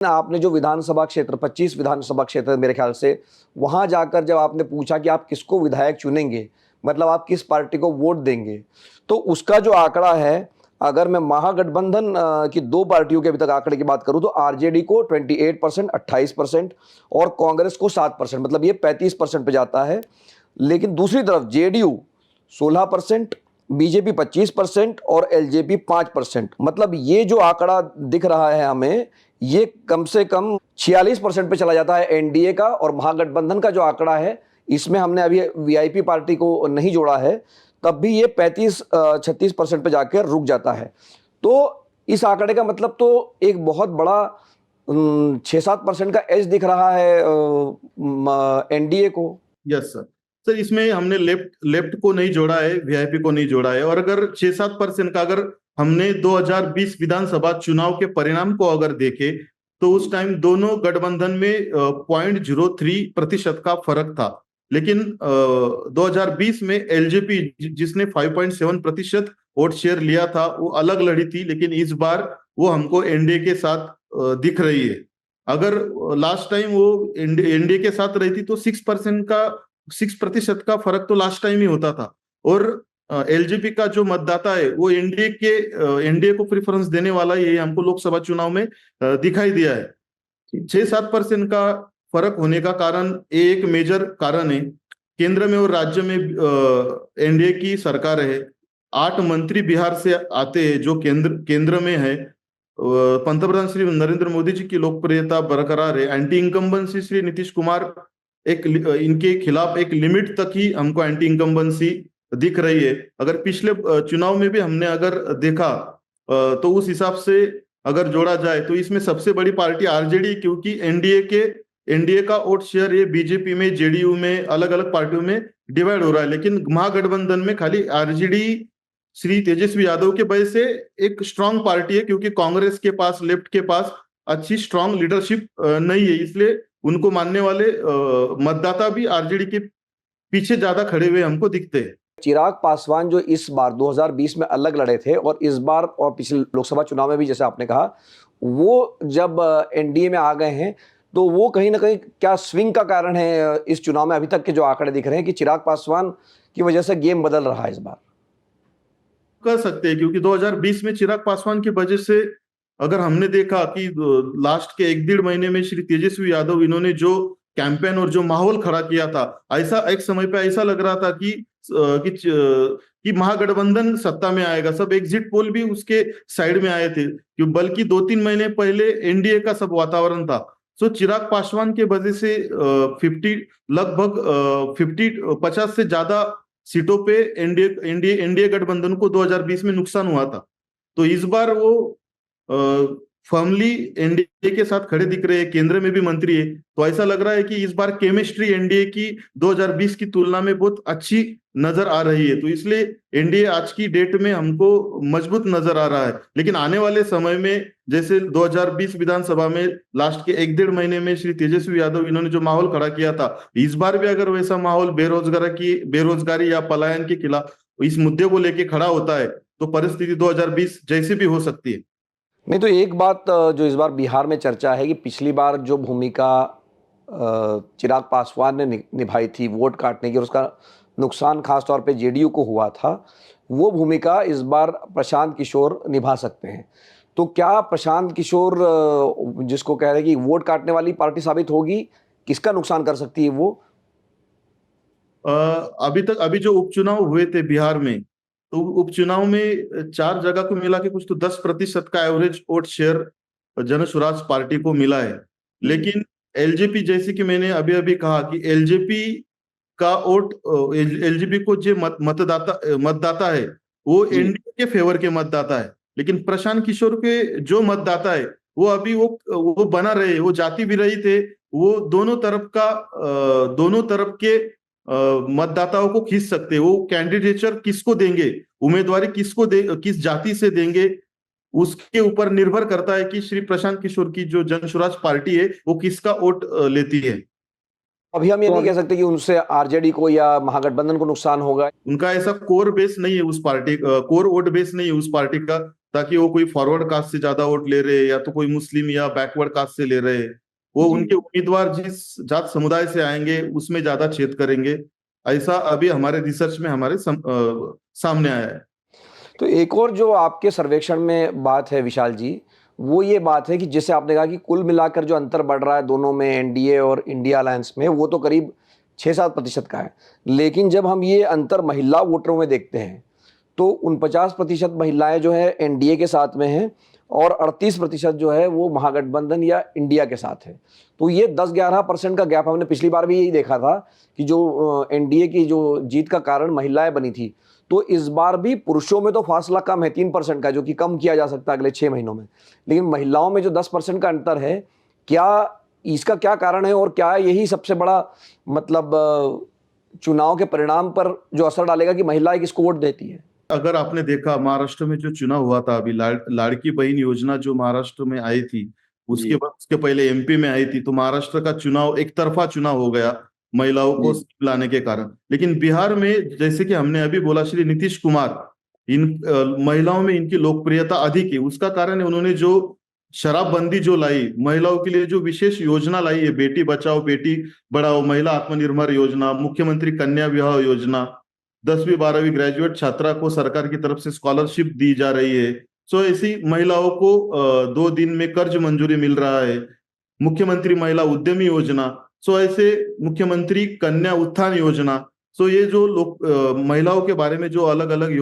आपने जो विधानसभा क्षेत्र 25 विधानसभा क्षेत्र मेरे ख्याल से, वहां जाकर जब आपने पूछा कि आप किसको विधायक चुनेंगे, मतलब आप किस पार्टी को वोट देंगे, तो उसका जो आंकड़ा है, अगर मैं महागठबंधन की दो पार्टियों के अभी तक आंकड़े की बात करूं तो आरजेडी को 28%, 28% और कांग्रेस को 7%, मतलब ये 35% पे जाता है। लेकिन दूसरी तरफ जेडीयू 16%, बीजेपी 25% और एलजेपी 5%, मतलब ये जो आंकड़ा दिख रहा है हमें, ये कम से कम 46% पे चला जाता है एनडीए का। और महागठबंधन का जो आंकड़ा है, इसमें हमने अभी वीआईपी पार्टी को नहीं जोड़ा है, तब भी ये 35-36% पे जाकर रुक जाता है। तो इस आंकड़े का मतलब तो एक बहुत बड़ा 6-7% का एज दिख रहा है एनडीए को। Yes sir. सर इसमें हमने लेफ्ट लेफ्ट को नहीं जोड़ा है, वीआईपी को नहीं जोड़ा है। और अगर 6-7% का अगर हमने 2020 विधानसभा चुनाव के परिणाम को अगर देखे तो उस टाइम दोनों गठबंधन में 0.03% का फर्क था। लेकिन 2020 में एलजेपी जिसने 5.7% वोट शेयर लिया था वो अलग लड़ी थी, लेकिन इस बार वो हमको एनडीए के साथ दिख रही है। अगर लास्ट टाइम वो एनडीए के साथ रही थी तो 6% का फर्क तो लास्ट टाइम ही होता था। और एलजेपी का जो मतदाता है वो एनडीए को प्रेफरेंस देने वाला ये हमको लोकसभा चुनाव में दिखाई दिया है। 6-7% का फर्क होने का कारण ये एक मेजर कारण है। केंद्र में और राज्य में एनडीए की सरकार है। 8 मंत्री बिहार से आते हैं जो केंद्र में है। पंतप्रधान श्री नरेंद्र मोदी जी की लोकप्रियता बरकरार है। एंटी इनकम्बेंसी श्री नीतीश कुमार इनके खिलाफ एक लिमिट तक ही हमको एंटी इनकम्बेंसी दिख रही है। अगर पिछले चुनाव में भी हमने अगर देखा तो उस हिसाब से अगर जोड़ा जाए तो इसमें सबसे बड़ी पार्टी आरजेडी, क्योंकि एनडीए का वोट शेयर ये बीजेपी में, जेडीयू में, अलग अलग पार्टियों में डिवाइड हो रहा है। लेकिन महागठबंधन में खाली आरजेडी श्री तेजस्वी यादव के वजह से एक स्ट्रांग पार्टी है, क्योंकि कांग्रेस के पास, लेफ्ट के पास अच्छी स्ट्रांग लीडरशिप नहीं है। इसलिए उनको मानने वाले मतदाता भी आरजेडी के पीछे ज्यादा खड़े हुए हमको दिखते हैं। चिराग पासवान जो इस बार 2020 में अलग लड़े थे और इस बार और पिछले लोकसभा चुनाव में भी, जैसे आपने कहा, वो जब एनडीए में आ गए हैं, तो वो कहीं ना कहीं क्या स्विंग का कारण है इस चुनाव में? अभी तक के जो आंकड़े दिख रहे हैं कि चिराग पासवान की वजह से गेम बदल रहा है इस बार। कर सकते हैं, क्योंकि 2020 में चिराग पासवान की वजह से अगर हमने देखा कि लास्ट के 1-1.5 महीने में श्री तेजस्वी यादव इन्होंने जो कैंपेन और जो माहौल खड़ा किया था, ऐसा एक समय पे ऐसा लग रहा था कि महागठबंधन सत्ता में आएगा। सब एग्जिट पोल भी उसके साइड में आए थे, क्यों बल्कि 2-3 महीने पहले एनडीए का सब वातावरण था। सो चिराग पासवान के वजह से 50 से ज्यादा सीटों पे एनडीए गठबंधन को 2020 में नुकसान हुआ था। तो इस बार वो फर्मली एनडीए के साथ खड़े दिख रहे हैं, केंद्र में भी मंत्री है। तो ऐसा लग रहा है कि इस बार केमिस्ट्री एनडीए की 2020 की तुलना में बहुत अच्छी नजर आ रही है। तो इसलिए एनडीए आज की डेट में हमको मजबूत नजर आ रहा है। लेकिन आने वाले समय में, जैसे 2020 विधानसभा में लास्ट के 1-1.5 महीने में श्री तेजस्वी यादव इन्होंने जो माहौल खड़ा किया था, इस बार भी अगर वैसा माहौल बेरोजगारी या पलायन के खिलाफ इस मुद्दे को लेके खड़ा होता है तो परिस्थिति 2020 जैसी भी हो सकती है। नहीं तो एक बात जो इस बार बिहार में चर्चा है कि पिछली बार जो भूमिका चिराग पासवान ने निभाई थी वोट काटने की, और उसका नुकसान खासतौर पे जेडीयू को हुआ था, वो भूमिका इस बार प्रशांत किशोर निभा सकते हैं। तो क्या प्रशांत किशोर, जिसको कह रहे हैं कि वोट काटने वाली पार्टी साबित होगी, किसका नुकसान कर सकती है वो? अभी जो उपचुनाव हुए थे बिहार में, तो उपचुनाव में 4 जगह को मिला के कुछ तो 10% का एवरेज वोट शेयर जन स्वराज पार्टी को मिला है। लेकिन एलजेपी, जैसे कि मैंने अभी अभी कहा कि एलजेपी का वोट, एलजेपी को जो मतदाता है वो एनडीए के फेवर के मतदाता है। लेकिन प्रशांत किशोर के जो मतदाता है वो अभी वो बना रहे, वो जाति भी रही थे। वो दोनों तरफ के मतदाताओं को खींच सकते हैं। वो कैंडिडेचर किसको देंगे, उम्मीदवारी किस जाति से देंगे, उसके ऊपर निर्भर करता है कि श्री प्रशांत किशोर की जो जन स्वराज पार्टी है वो किसका वोट लेती है। अभी हम ये नहीं कह सकते कि उनसे आरजेडी को या महागठबंधन को नुकसान होगा। उनका ऐसा कोर बेस नहीं है, उस पार्टी कोर वोट बेस नहीं है उस पार्टी का ताकि वो कोई फॉरवर्ड कास्ट से ज्यादा वोट ले रहे या तो कोई मुस्लिम या बैकवर्ड कास्ट से ले रहे, वो जी। उनके उम्मीदवार जिस जात समुदाय से आएंगे उसमें ज्यादा छेद करेंगे। ऐसा अभी हमारे रिसर्च में हमारे सामने आया है। तो एक और जो आपके सर्वेक्षण में बात है विशाल जी, वो ये बात है कि जैसे आपने कहा कि कुल मिलाकर जो अंतर बढ़ रहा है दोनों में, एनडीए और इंडिया अलायंस में, वो तो करीब 6-7% का है। लेकिन जब हम ये अंतर महिला वोटरों में देखते हैं तो 49% महिलाएं जो है एनडीए के साथ में हैं और 38% जो है वो महागठबंधन या इंडिया के साथ है। तो ये 10-11% का गैप हमने पिछली बार भी यही देखा था कि जो एनडीए की जो जीत का कारण महिलाएं बनी थी, तो इस बार भी पुरुषों में तो फासला कम है 3% का, जो कि कम किया जा सकता है अगले 6 महीनों में। लेकिन महिलाओं में जो 10% का अंतर है, क्या इसका क्या कारण है और क्या यही सबसे बड़ा मतलब चुनाव के परिणाम पर जो असर डालेगा कि महिलाएं किसको वोट देती है? अगर आपने देखा महाराष्ट्र में जो चुनाव हुआ था अभी, लाड़की बहन योजना जो महाराष्ट्र में आई थी, उसके जी। बाद उसके पहले एमपी में आई थी, तो महाराष्ट्र का चुनाव एक तरफा चुनाव हो गया महिलाओं को जी। लाने के कारण। लेकिन बिहार में जैसे कि हमने अभी बोला, श्री नीतीश कुमार, इन महिलाओं में इनकी लोकप्रियता अधिक है। उसका कारण है उन्होंने जो शराबबंदी जो लाई, महिलाओं के लिए जो विशेष योजना लाई है, बेटी बचाओ बेटी बढ़ाओ, महिला आत्मनिर्भर योजना, मुख्यमंत्री कन्या विवाह योजना, 10वीं 12वीं ग्रेजुएट छात्रा को सरकार की तरफ से स्कॉलरशिप दी जा रही है। सो ऐसी महिलाओं को 2 दिन में कर्ज मंजूरी मिल रहा है। मुख्यमंत्री महिला उद्यमी योजना, सो ऐसे मुख्यमंत्री कन्या उत्थान योजना। सो ये जो लोग महिलाओं के बारे में जो अलग अलग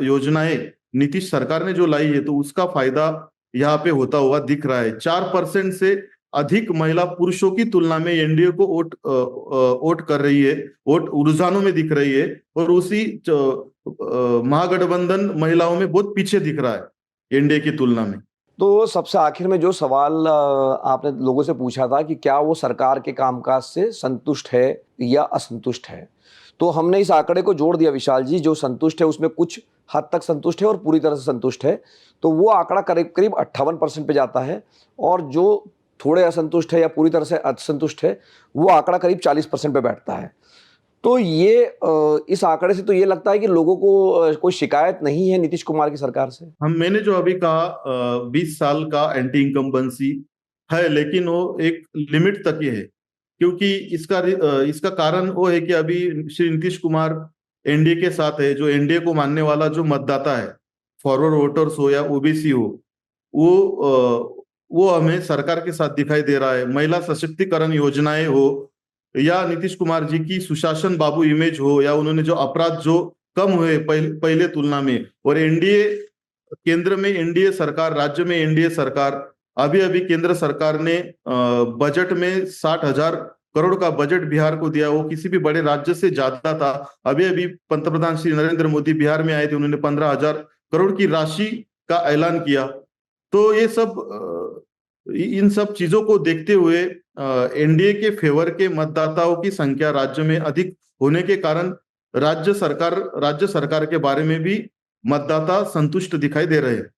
योजनाएं नीतीश सरकार ने जो लाई है, तो उसका फायदा यहाँ पे होता हुआ दिख रहा है। 4% से अधिक महिला पुरुषों की तुलना में एनडीए को वोट कर रही है, वोट रुझानों में दिख रही है। और उसी महागठबंधन महिलाओं में बहुत पीछे दिख रहा है एनडीए की तुलना में। तो सबसे आखिर में जो सवाल आपने लोगों से पूछा था कि क्या वो सरकार के कामकाज से संतुष्ट है या असंतुष्ट है, तो हमने इस आंकड़े को जोड़ दिया विशाल जी। जो संतुष्ट है उसमें कुछ हद तक संतुष्ट है और पूरी तरह से संतुष्ट है, तो वो आंकड़ा करीब करीब 58% पे जाता है। और जो थोड़े असंतुष्ट है या पूरी तरह से असंतुष्ट है, वो आंकड़ा करीब 40% पे बैठता है। तो ये इस आंकड़े से तो ये लगता है कि लोगों को कोई शिकायत नहीं है नीतीश कुमार की सरकार से। मैंने जो अभी कहा 20 साल का एंटी इनकम्बेंसी है, लेकिन वो एक लिमिट तक ही है। क्योंकि इसका कारण वो है कि अभी श्री नीतीश कुमार एनडीए के साथ है। जो एनडीए को मानने वाला जो मतदाता है, फॉरवर्ड वोटर्स हो या ओबीसी हो, वो हमें सरकार के साथ दिखाई दे रहा है। महिला सशक्तिकरण योजनाएं हो या नीतीश कुमार जी की सुशासन बाबू इमेज हो, या उन्होंने जो अपराध जो कम हुए पहले तुलना में, और एनडीए केंद्र में एनडीए सरकार, राज्य में एनडीए सरकार, अभी अभी केंद्र सरकार ने बजट में 60,000 करोड़ का बजट बिहार को दिया। वो किसी भी बड़े राज्य से ज्यादा था। अभी अभी पंतप्रधान श्री नरेंद्र मोदी बिहार में आए थे, उन्होंने 15,000 करोड़ की राशि का ऐलान किया। तो ये सब इन सब चीजों को देखते हुए एनडीए के फेवर के मतदाताओं की संख्या राज्य में अधिक होने के कारण राज्य सरकार के बारे में भी मतदाता संतुष्ट दिखाई दे रहे हैं।